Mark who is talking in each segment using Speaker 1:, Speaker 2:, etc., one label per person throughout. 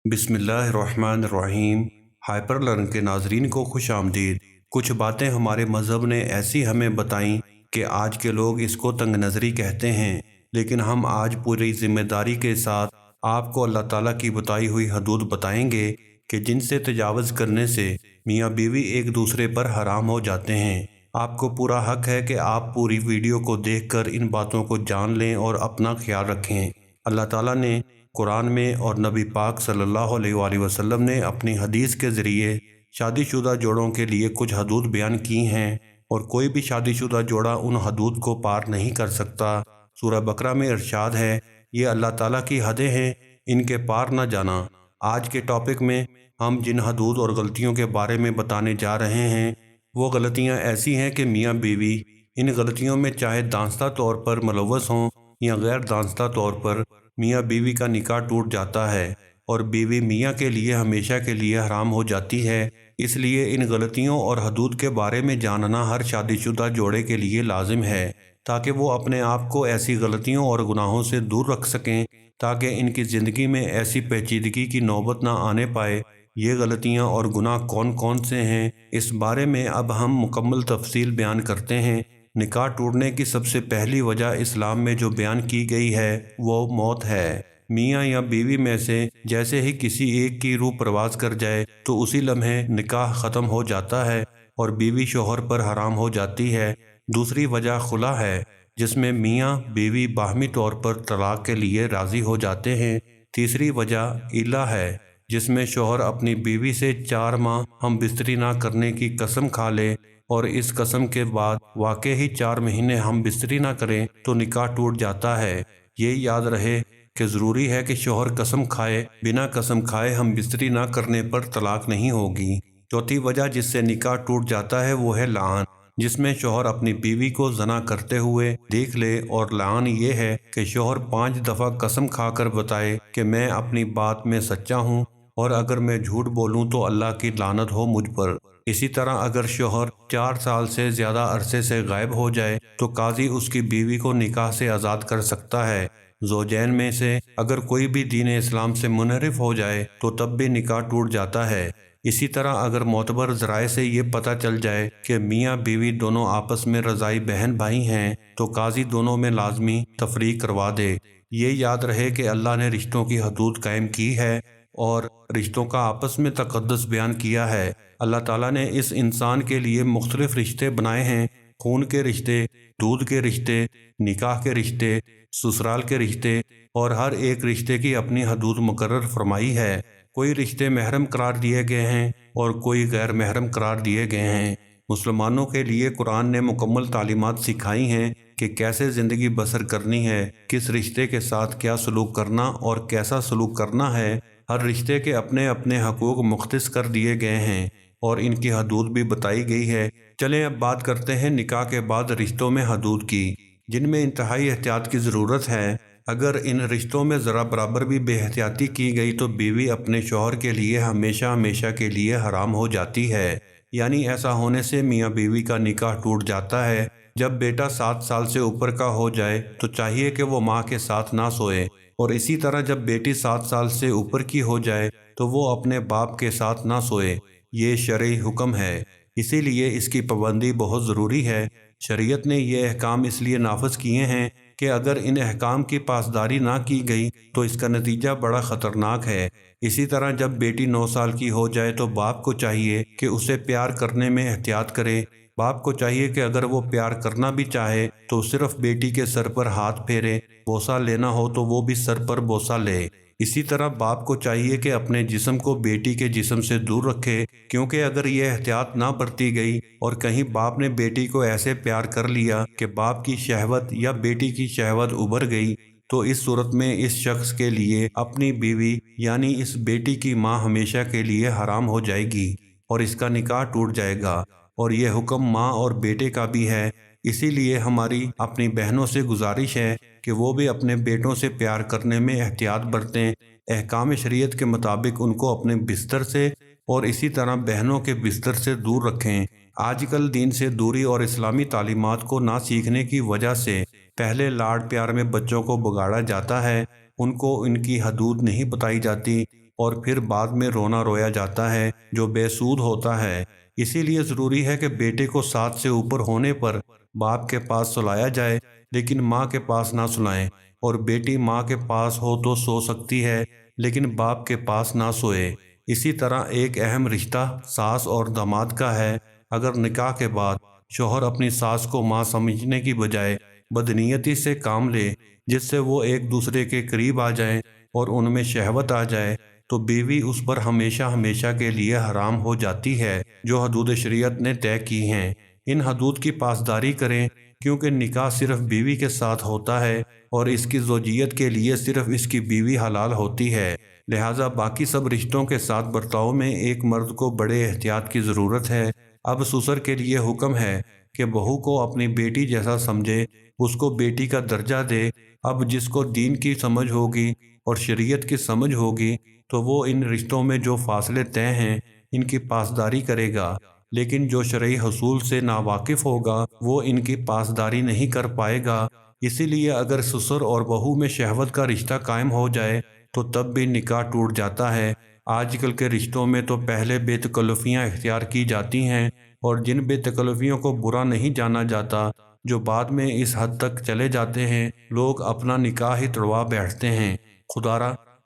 Speaker 1: بسم اللہ الرحمن الرحیم۔ ہائپر لرن کے ناظرین کو خوش آمدید۔ کچھ باتیں ہمارے مذہب نے ایسی ہمیں بتائیں کہ آج کے لوگ اس کو تنگ نظری کہتے ہیں، لیکن ہم آج پوری ذمہ داری کے ساتھ آپ کو اللہ تعالیٰ کی بتائی ہوئی حدود بتائیں گے کہ جن سے تجاوز کرنے سے میاں بیوی ایک دوسرے پر حرام ہو جاتے ہیں۔ آپ کو پورا حق ہے کہ آپ پوری ویڈیو کو دیکھ کر ان باتوں کو جان لیں اور اپنا خیال رکھیں۔ اللہ تعالیٰ نے قرآن میں اور نبی پاک صلی اللہ علیہ وآلہ وسلم نے اپنی حدیث کے ذریعے شادی شدہ جوڑوں کے لیے کچھ حدود بیان کی ہیں، اور کوئی بھی شادی شدہ جوڑا ان حدود کو پار نہیں کر سکتا۔ سورہ بقرہ میں ارشاد ہے، یہ اللہ تعالیٰ کی حدیں ہیں، ان کے پار نہ جانا۔ آج کے ٹاپک میں ہم جن حدود اور غلطیوں کے بارے میں بتانے جا رہے ہیں وہ غلطیاں ایسی ہیں کہ میاں بیوی ان غلطیوں میں چاہے دانستہ طور پر ملوث ہوں یا غیر دانستہ طور پر، میاں بیوی کا نکاح ٹوٹ جاتا ہے اور بیوی میاں کے لیے ہمیشہ کے لیے حرام ہو جاتی ہے۔ اس لیے ان غلطیوں اور حدود کے بارے میں جاننا ہر شادی شدہ جوڑے کے لیے لازم ہے، تاکہ وہ اپنے آپ کو ایسی غلطیوں اور گناہوں سے دور رکھ سکیں، تاکہ ان کی زندگی میں ایسی پیچیدگی کی نوبت نہ آنے پائے۔ یہ غلطیاں اور گناہ کون کون سے ہیں، اس بارے میں اب ہم مکمل تفصیل بیان کرتے ہیں۔ نکاح ٹوٹنے کی سب سے پہلی وجہ اسلام میں جو بیان کی گئی ہے وہ موت ہے۔ میاں یا بیوی میں سے جیسے ہی کسی ایک کی روح پرواز کر جائے تو اسی لمحے نکاح ختم ہو جاتا ہے اور بیوی شوہر پر حرام ہو جاتی ہے۔ دوسری وجہ خلا ہے، جس میں میاں بیوی باہمی طور پر طلاق کے لیے راضی ہو جاتے ہیں۔ تیسری وجہ ایلا ہے، جس میں شوہر اپنی بیوی سے 4 ماہ ہم بستری نہ کرنے کی قسم کھا لے اور اس قسم کے بعد واقعی 4 مہینے ہم بستری نہ کریں تو نکاح ٹوٹ جاتا ہے۔ یہ یاد رہے کہ ضروری ہے کہ شوہر قسم کھائے، بنا قسم کھائے ہم بستری نہ کرنے پر طلاق نہیں ہوگی۔ چوتھی وجہ جس سے نکاح ٹوٹ جاتا ہے وہ ہے لعان، جس میں شوہر اپنی بیوی کو زنا کرتے ہوئے دیکھ لے، اور لعان یہ ہے کہ شوہر 5 دفعہ قسم کھا کر بتائے کہ میں اپنی بات میں سچا ہوں، اور اگر میں جھوٹ بولوں تو اللہ کی لعنت ہو مجھ پر۔ اسی طرح اگر شوہر 4 سال سے زیادہ عرصے سے غائب ہو جائے تو قاضی اس کی بیوی کو نکاح سے آزاد کر سکتا ہے۔ زوجین میں سے اگر کوئی بھی دین اسلام سے منحرف ہو جائے تو تب بھی نکاح ٹوٹ جاتا ہے۔ اسی طرح اگر معتبر ذرائع سے یہ پتہ چل جائے کہ میاں بیوی دونوں آپس میں رضاعی بہن بھائی ہیں تو قاضی دونوں میں لازمی تفریق کروا دے۔ یہ یاد رہے کہ اللہ نے رشتوں کی حدود قائم کی ہے اور رشتوں کا آپس میں تقدس بیان کیا ہے۔ اللہ تعالیٰ نے اس انسان کے لیے مختلف رشتے بنائے ہیں، خون کے رشتے، دودھ کے رشتے، نکاح کے رشتے، سسرال کے رشتے، اور ہر ایک رشتے کی اپنی حدود مقرر فرمائی ہے۔ کوئی رشتے محرم قرار دیے گئے ہیں اور کوئی غیر محرم قرار دیے گئے ہیں۔ مسلمانوں کے لیے قرآن نے مکمل تعلیمات سکھائی ہیں کہ کیسے زندگی بسر کرنی ہے، کس رشتے کے ساتھ کیا سلوک کرنا اور کیسا سلوک کرنا ہے۔ ہر رشتے کے اپنے اپنے حقوق مختص کر دیے گئے ہیں اور ان کی حدود بھی بتائی گئی ہے۔ چلیں اب بات کرتے ہیں نکاح کے بعد رشتوں میں حدود کی، جن میں انتہائی احتیاط کی ضرورت ہے۔ اگر ان رشتوں میں ذرا برابر بھی بے احتیاطی کی گئی تو بیوی اپنے شوہر کے لیے ہمیشہ ہمیشہ کے لیے حرام ہو جاتی ہے۔ یعنی ایسا ہونے سے میاں بیوی کا نکاح ٹوٹ جاتا ہے۔ جب بیٹا 7 سال سے اوپر کا ہو جائے تو چاہیے کہ وہ ماں کے ساتھ نہ سوئے، اور اسی طرح جب بیٹی 7 سال سے اوپر کی ہو جائے تو وہ اپنے باپ کے ساتھ نہ سوئے۔ یہ شرعی حکم ہے، اسی لیے اس کی پابندی بہت ضروری ہے۔ شریعت نے یہ احکام اس لیے نافذ کیے ہیں کہ اگر ان احکام کی پاسداری نہ کی گئی تو اس کا نتیجہ بڑا خطرناک ہے۔ اسی طرح جب بیٹی 9 سال کی ہو جائے تو باپ کو چاہیے کہ اسے پیار کرنے میں احتیاط کرے۔ باپ کو چاہیے کہ اگر وہ پیار کرنا بھی چاہے تو صرف بیٹی کے سر پر ہاتھ پھیرے، بوسہ لینا ہو تو وہ بھی سر پر بوسہ لے۔ اسی طرح باپ کو چاہیے کہ اپنے جسم کو بیٹی کے جسم سے دور رکھے، کیونکہ اگر یہ احتیاط نہ برتی گئی اور کہیں باپ نے بیٹی کو ایسے پیار کر لیا کہ باپ کی شہوت یا بیٹی کی شہوت ابھر گئی تو اس صورت میں اس شخص کے لیے اپنی بیوی یعنی اس بیٹی کی ماں ہمیشہ کے لیے حرام ہو جائے گی اور اس کا نکاح ٹوٹ جائے گا۔ اور یہ حکم ماں اور بیٹے کا بھی ہے۔ اسی لیے ہماری اپنی بہنوں سے گزارش ہے کہ وہ بھی اپنے بیٹوں سے پیار کرنے میں احتیاط برتیں، احکام شریعت کے مطابق ان کو اپنے بستر سے اور اسی طرح بہنوں کے بستر سے دور رکھیں۔ آج کل دین سے دوری اور اسلامی تعلیمات کو نہ سیکھنے کی وجہ سے پہلے لاڈ پیار میں بچوں کو بگاڑا جاتا ہے، ان کو ان کی حدود نہیں بتائی جاتی اور پھر بعد میں رونا رویا جاتا ہے جو بے سود ہوتا ہے۔ اسی لیے ضروری ہے کہ بیٹے کو 7 سے اوپر ہونے پر باپ کے پاس سلایا جائے، لیکن ماں کے پاس نہ سلائیں، اور بیٹی ماں کے پاس ہو تو سو سکتی ہے لیکن باپ کے پاس نہ سوئے۔ اسی طرح ایک اہم رشتہ ساس اور داماد کا ہے۔ اگر نکاح کے بعد شوہر اپنی ساس کو ماں سمجھنے کی بجائے بدنیتی سے کام لے جس سے وہ ایک دوسرے کے قریب آ جائیں اور ان میں شہوت آ جائے، تو بیوی اس پر ہمیشہ ہمیشہ کے لیے حرام ہو جاتی ہے جو حدود شریعت نے طے کی ہیں۔ ان حدود کی پاسداری کریں، کیونکہ نکاح صرف بیوی کے ساتھ ہوتا ہے اور اس کی زوجیت کے لیے صرف اس کی بیوی حلال ہوتی ہے۔ لہٰذا باقی سب رشتوں کے ساتھ برتاؤ میں ایک مرد کو بڑے احتیاط کی ضرورت ہے۔ اب سسر کے لیے حکم ہے کہ بہو کو اپنی بیٹی جیسا سمجھے، اس کو بیٹی کا درجہ دے۔ اب جس کو دین کی سمجھ ہوگی اور شریعت کی سمجھ ہوگی تو وہ ان رشتوں میں جو فاصلے طے ہیں ان کی پاسداری کرے گا، لیکن جو شرعی حصول سے ناواقف ہوگا وہ ان کی پاسداری نہیں کر پائے گا۔ اسی لیے اگر سسر اور بہو میں شہوت کا رشتہ قائم ہو جائے تو تب بھی نکاح ٹوٹ جاتا ہے۔ آج کل کے رشتوں میں تو پہلے بے تکلفیاں اختیار کی جاتی ہیں، اور جن بے تکلفیوں کو برا نہیں جانا جاتا جو بعد میں اس حد تک چلے جاتے ہیں، لوگ اپنا نکاح ہی توڑوا بیٹھتے ہیں۔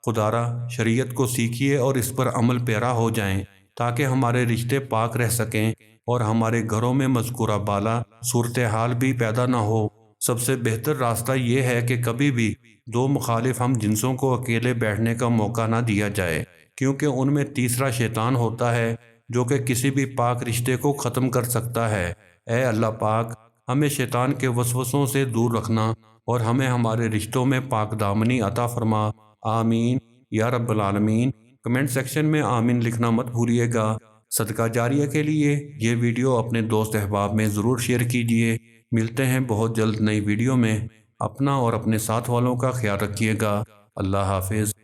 Speaker 1: خدارا شریعت کو سیکھیے اور اس پر عمل پیرا ہو جائیں تاکہ ہمارے رشتے پاک رہ سکیں اور ہمارے گھروں میں مذکورہ بالا صورتحال بھی پیدا نہ ہو۔ سب سے بہتر راستہ یہ ہے کہ کبھی بھی دو مخالف ہم جنسوں کو اکیلے بیٹھنے کا موقع نہ دیا جائے، کیونکہ ان میں تیسرا شیطان ہوتا ہے جو کہ کسی بھی پاک رشتے کو ختم کر سکتا ہے۔ اے اللہ پاک، ہمیں شیطان کے وسوسوں سے دور رکھنا اور ہمیں ہمارے رشتوں میں پاک دامنی عطا فرما۔ آمین یا رب العالمین۔ کمنٹ سیکشن میں آمین لکھنا مت بھولیے گا۔ صدقہ جاریہ کے لیے یہ ویڈیو اپنے دوست احباب میں ضرور شیئر کیجیے۔ ملتے ہیں بہت جلد نئی ویڈیو میں۔ اپنا اور اپنے ساتھ والوں کا خیال رکھیے گا۔ اللہ حافظ۔